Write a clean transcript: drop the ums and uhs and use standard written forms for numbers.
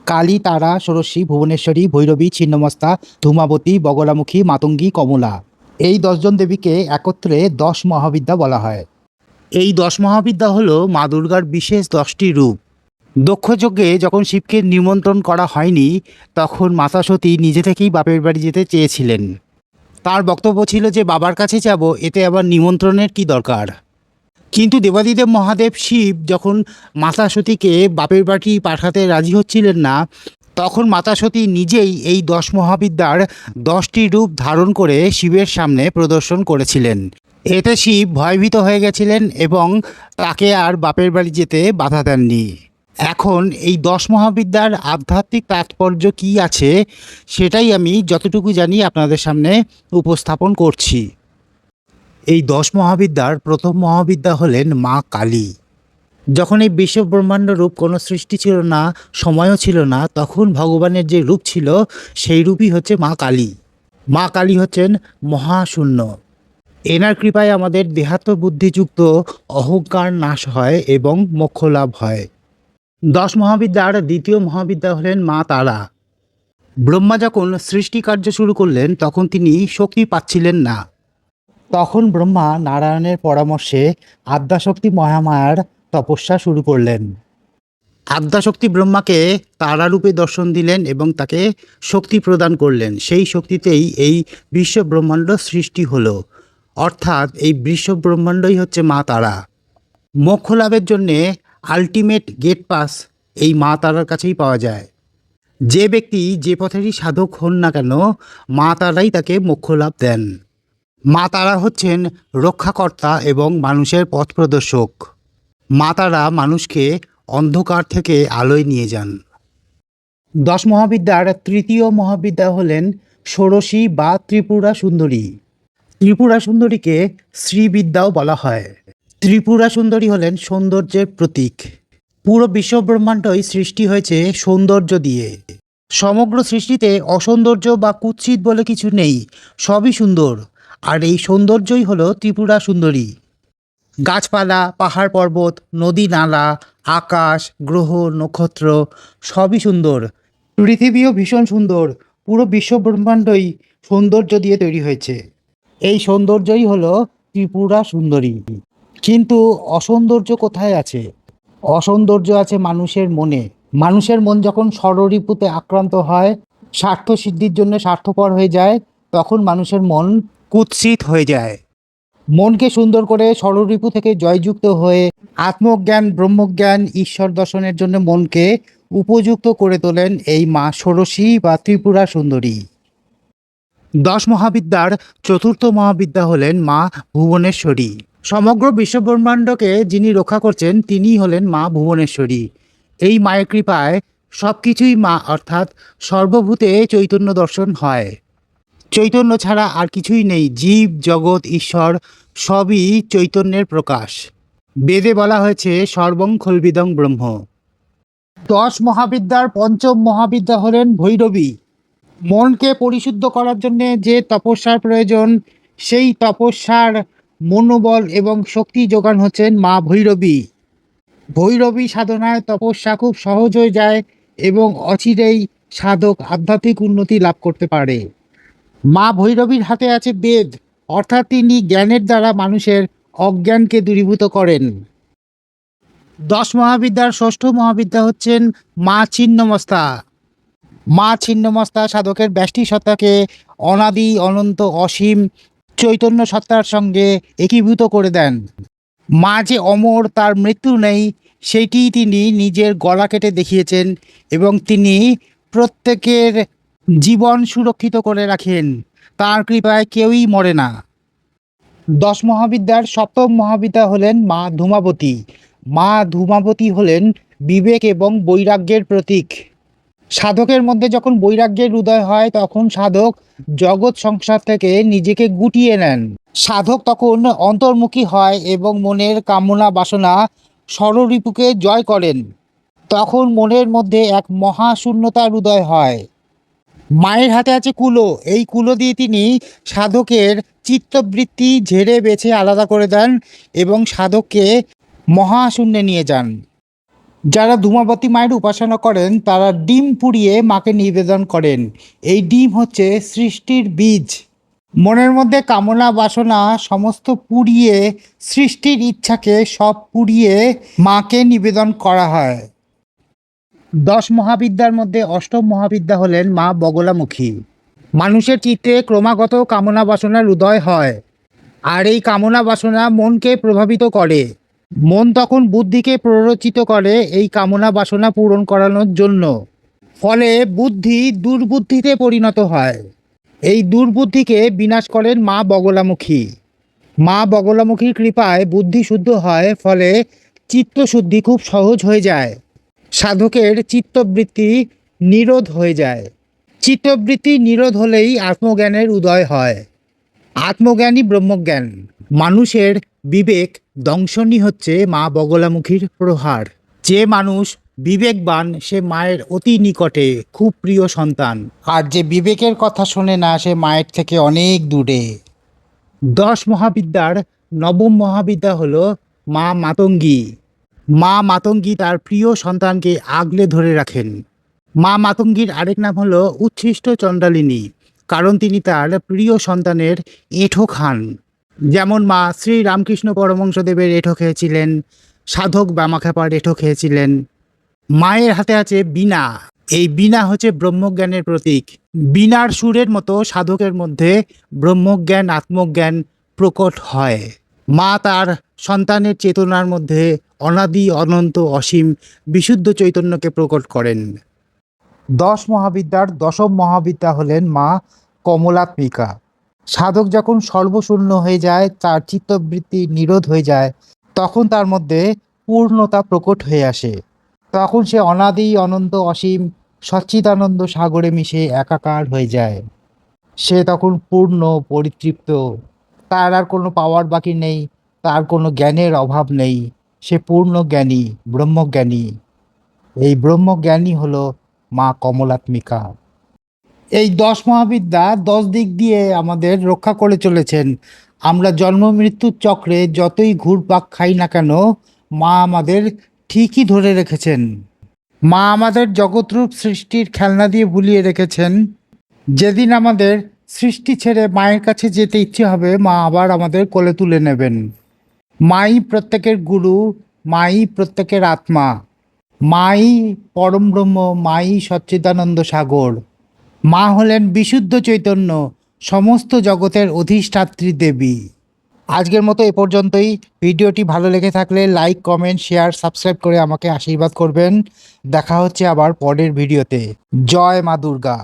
কালী, তারা, ষোড়শী, ভুবনেশ্বরী, ভৈরবী, ছিন্নমস্তা, ধূমাবতী, বগলামুখী, মাতঙ্গী, কমলা, এই 10জন দেবীকে একত্রে 10 মহাবিদ্যা বলা হয়। এই 10 মহাবিদ্যা হল মা দুর্গার বিশেষ 10টি রূপ। দক্ষযজ্ঞে যখন শিবকে নিমন্ত্রণ করা হয়নি, তখন মাতা সতী নিজে থেকেই বাপের বাড়ি যেতে চেয়েছিলেন। তার বক্তব্য ছিল যে বাবার কাছে যাব, এতে আবার নিমন্ত্রণের কি দরকার। কিন্তু দেবাদিদেব মহাদেব শিব যখন মাতা সতীকে বাপের বাড়ি পাঠাতে রাজি হচ্ছিলেন না, তখন মাতা সতী নিজেই এই 10 মহাবিদ্যার 10টি রূপ ধারণ করে শিবের সামনে প্রদর্শন করেছিলেন। এতে শিব ভয়ভীত হয়ে গেছিলেন এবং তাকে আর বাপের বাড়ি যেতে বাধা দেননি। এখন এই 10 মহাবিদ্যার আধ্যাত্মিক তাৎপর্য কী আছে, সেটাই আমি যতটুকু জানি আপনাদের সামনে উপস্থাপন করছি। এই 10 মহাবিদ্যার প্রথম মহাবিদ্যা হলেন মা কালী। যখন এই বিশ্ব ব্রহ্মাণ্ড রূপ কোনো সৃষ্টি ছিল না, সময়ও ছিল না, তখন ভগবানের যে রূপ ছিল সেই রূপই হচ্ছে মা কালী। মা কালী হচ্ছেন মহাশূন্য। এনার কৃপায় আমাদের দেহাত্ম বুদ্ধিযুক্ত অহংকার নাশ হয় এবং মোক্ষ লাভ হয়। 10 মহাবিদ্যার দ্বিতীয় মহাবিদ্যা হলেন মা তারা। ব্রহ্মা যখন সৃষ্টি কার্য শুরু করলেন, তখন তিনি শক্তি পাচ্ছিলেন না। তখন ব্রহ্মা নারায়ণের পরামর্শে আদ্যাশক্তি মহামায়ার তপস্যা শুরু করলেন। আদ্যাশক্তি ব্রহ্মাকে তারারূপে দর্শন দিলেন এবং তাকে শক্তি প্রদান করলেন। সেই শক্তিতেই এই বিশ্ব ব্রহ্মাণ্ড সৃষ্টি হলো। অর্থাৎ এই বিশ্ব ব্রহ্মাণ্ডই হচ্ছে মা তারা। মোক্ষ লাভের জন্যে আলটিমেট গেট পাস এই মা তারার কাছেই পাওয়া যায়। যে ব্যক্তি যে পথেরই সাধক হন না কেন, মা তারাই তাকে মোক্ষ লাভ দেন। মা তারা হচ্ছেন রক্ষাকর্তা এবং মানুষের পথ প্রদর্শক। মা তারা মানুষকে অন্ধকার থেকে আলোয় নিয়ে যান। 10 মহাবিদ্যার তৃতীয় মহাবিদ্যা হলেন ষোড়শী বা ত্রিপুরা সুন্দরী। ত্রিপুরা সুন্দরীকে শ্রীবিদ্যাও বলা হয়। ত্রিপুরা সুন্দরী হলেন সৌন্দর্যের প্রতীক। পুরো বিশ্বব্রহ্মাণ্ডই সৃষ্টি হয়েছে সৌন্দর্য দিয়ে। সমগ্র সৃষ্টিতে অসৌন্দর্য বা কুৎসিত বলে কিছু নেই, সবই সুন্দর। আর এই সৌন্দর্যই হলো ত্রিপুরা সুন্দরী। গাছপালা, পাহাড় পর্বত, নদী নালা, আকাশ, গ্রহ, নক্ষত্র সবই সুন্দর। পৃথিবীও ভীষণ সুন্দর। পুরো বিশ্বব্রহ্মাণ্ডই সৌন্দর্য দিয়ে তৈরি হয়েছে। এই সৌন্দর্যই হলো ত্রিপুরা সুন্দরী। কিন্তু অসৌন্দর্য কোথায় আছে? অসৌন্দর্য আছে মানুষের মনে। মানুষের মন যখন ষড়রিপুতে আক্রান্ত হয়, স্বার্থ সিদ্ধির জন্য স্বার্থপর হয়ে যায়, তখন মানুষের মন কুৎসিত হয়ে যায়। মনকে সুন্দর করে ষড়রিপু থেকে জয়যুক্ত হয়ে আত্মজ্ঞান, ব্রহ্মজ্ঞান, ঈশ্বর দর্শনের জন্য মনকে উপযুক্ত করে তোলেন এই মা ষোড়শী বা ত্রিপুরা সুন্দরী। 10 মহাবিদ্যার চতুর্থ মহাবিদ্যা হলেন মা ভুবনেশ্বরী। সমগ্র বিশ্বব্রহ্মাণ্ডকে যিনি রক্ষা করছেন, তিনিই হলেন মা ভুবনেশ্বরী। এই মায়ের কৃপায় সব কিছুই মা, অর্থাৎ সর্বভূতে চৈতন্য দর্শন হয়। চৈতন্য ছাড়া আর কিছুই নেই। জীব, জগৎ, ঈশ্বর সবই চৈতন্যের প্রকাশ। বেদে বলা হয়েছে সর্বং খল্বিদং ব্রহ্ম। 10 মহাবিদ্যার পঞ্চম মহাবিদ্যা হলেন ভৈরবী। মনকে পরিশুদ্ধ করার জন্য যে তপস্যার প্রয়োজন, সেই তপস্যার মনোবল এবং শক্তি যোগান হচ্ছেন মা ভৈরবী। ভৈরবী সাধনায় তপস্যা খুব সহজ হয়ে যায় এবং অচিরেই সাধক আধ্যাত্মিক উন্নতি লাভ করতে পারে। মা ভৈরবীর হাতে আছে বেদ, অর্থাৎ তিনি জ্ঞানের দ্বারা মানুষের অজ্ঞানকে দূরীভূত করেন। 10 মহাবিদ্যার ষষ্ঠ মহাবিদ্যা হচ্ছেন মা ছিন্নমস্তা। মা ছিন্নমস্তা সাধকের ব্যষ্টি সত্তাকে অনাদি অনন্ত অসীম চৈতন্য সত্তার সঙ্গে একীভূত করে দেন। মা যে অমর, তার মৃত্যু নেই, সেইটিই তিনি নিজের গলা কেটে দেখিয়েছেন এবং তিনি প্রত্যেকের জীবন সুরক্ষিত করে রাখেন। তার কৃপায় কেউই মরে না। 10 মহাবিদ্যার সপ্তম মহাবিদ্যা হলেন মা ধূমাবতী। মা ধূমাবতী হলেন বিবেক এবং বৈরাগ্যের প্রতীক। সাধকের মধ্যে যখন বৈরাগ্যের উদয় হয়, তখন সাধক জগৎ সংসার থেকে নিজেকে গুটিয়ে নেন। সাধক তখন অন্তর্মুখী হয় এবং মনের কামনা বাসনা ষড়রিপুকে জয় করেন। তখন মনের মধ্যে এক মহাশূন্যতার উদয় হয়। মায়ের হাতে আছে কুলো। এই কুলো দিয়ে তিনি সাধকের চিত্তবৃত্তি ঝেড়ে বেছে আলাদা করে দেন এবং সাধককে মহাশূন্যে নিয়ে যান। যারা ধূমাবতী মায়ের উপাসনা করেন তারা ডিম পুড়িয়ে মাকে নিবেদন করেন। এই ডিম হচ্ছে সৃষ্টির বীজ। মনের মধ্যে কামনা বাসনা সমস্ত পুড়িয়ে সৃষ্টির ইচ্ছাকে সব পুড়িয়ে মাকে নিবেদন করা হয়। 10 মহাবিদ্যার মধ্যে অষ্টম মহাবিদ্যা হলেন মা বগলামুখী। মানুষের চিত্তে ক্রমাগত কামনা বাসনার উদয় হয়, আর এই কামনা বাসনা মনকে প্রভাবিত করে। মন তখন বুদ্ধিকে প্ররোচিত করে এই কামনা বাসনা পূরণ করানোর জন্য। ফলে বুদ্ধি দুর্বুদ্ধিতে পরিণত হয়। এই দুর্বুদ্ধিকে বিনাশ করেন মা বগলামুখী। মা বগলামুখীর কৃপায় বুদ্ধি শুদ্ধ হয়, ফলে চিত্তশুদ্ধি খুব সহজ হয়ে যায়। সাধকের চিত্তবৃত্তি নিরোধ হয়ে যায়। চিত্তবৃত্তি নিরোধ হলেই আত্মজ্ঞানের উদয় হয়। আত্মজ্ঞানী ব্রহ্মজ্ঞান। মানুষের বিবেক দংশনই হচ্ছে মা বগলামুখীর প্রহার। যে মানুষ বিবেকবান সে মায়ের অতি নিকটে, খুব প্রিয় সন্তান। আর যে বিবেকের কথা শোনে না সে মায়ের থেকে অনেক দূরে। 10 মহাবিদ্যার নবম মহাবিদ্যা হল মা মাতঙ্গী। মা মাতঙ্গী তার প্রিয় সন্তানকে আগলে ধরে রাখেন। মা মাতঙ্গীর আরেক নাম হলো উচ্ছিষ্ট চণ্ডালিনী, কারণ তিনি তার প্রিয় সন্তানের এঁঠো খান। যেমন মা শ্রী রামকৃষ্ণ পরমহংসদেবের এঁঠো খেয়েছিলেন, সাধক বামাখ্যাপার এঁঠো খেয়েছিলেন। মায়ের হাতে আছে বীণা। এই বীণা হচ্ছে ব্রহ্মজ্ঞানের প্রতীক। বীণার সুরের মতো সাধকের মধ্যে ব্রহ্মজ্ঞান আত্মজ্ঞান প্রকট হয়। মা তার সন্তানের চেতনার মধ্যে অনাদি অনন্ত অসীম বিশুদ্ধ চৈতন্যকে প্রকট করেন। 10 মহাবিদ্যার দশম মহাবিদ্যা হলেন মা কমলাত্মিকা। সাধক যখন সর্বশূন্য হয়ে যায়, তার চিত্তবৃত্তি নিরোধ হয়ে যায়, তখন তার মধ্যে পূর্ণতা প্রকট হয়ে আসে। তখন সে অনাদি অনন্ত অসীম সচ্চিদানন্দ সাগরে মিশে একাকার হয়ে যায়। সে তখন পূর্ণ পরিতৃপ্ত। তার আর কোনো পাওয়ার বাকি নেই, তার কোনো জ্ঞানের অভাব নেই। সে পূর্ণ জ্ঞানী, ব্রহ্মজ্ঞানী। এই ব্রহ্মজ্ঞানী হলো মা কমলাত্মিকা। এই 10 মহাবিদ্যা 10 দিক দিয়ে আমাদের রক্ষা করে চলেছেন। আমরা জন্ম মৃত্যুর চক্রে যতই ঘুরপাক খাই না কেন, মা আমাদের ঠিকই ধরে রেখেছেন। মা আমাদের জগৎরূপ সৃষ্টির খেলনা দিয়ে ভুলিয়ে রেখেছেন। যেদিন আমাদের সৃষ্টি ছেড়ে মায়ের কাছে যেতে ইচ্ছে হবে, মা আবার আমাদের কোলে তুলে নেবেন। মাই প্রত্যেকের গুরু, মাই প্রত্যেকের আত্মা, মাই পরম ব্রহ্ম, মাই সচ্চিদানন্দ সাগর। মা হলেন বিশুদ্ধ চৈতন্য, সমস্ত জগতের অধিষ্ঠাত্রী দেবী। আজকের মতো এ পর্যন্তই। ভিডিওটি ভালো লেগে থাকলে লাইক, কমেন্ট, শেয়ার, সাবস্ক্রাইব করে আমাকে আশীর্বাদ করবেন। দেখা হচ্ছে আবার পরের ভিডিওতে। জয় মা দুর্গা।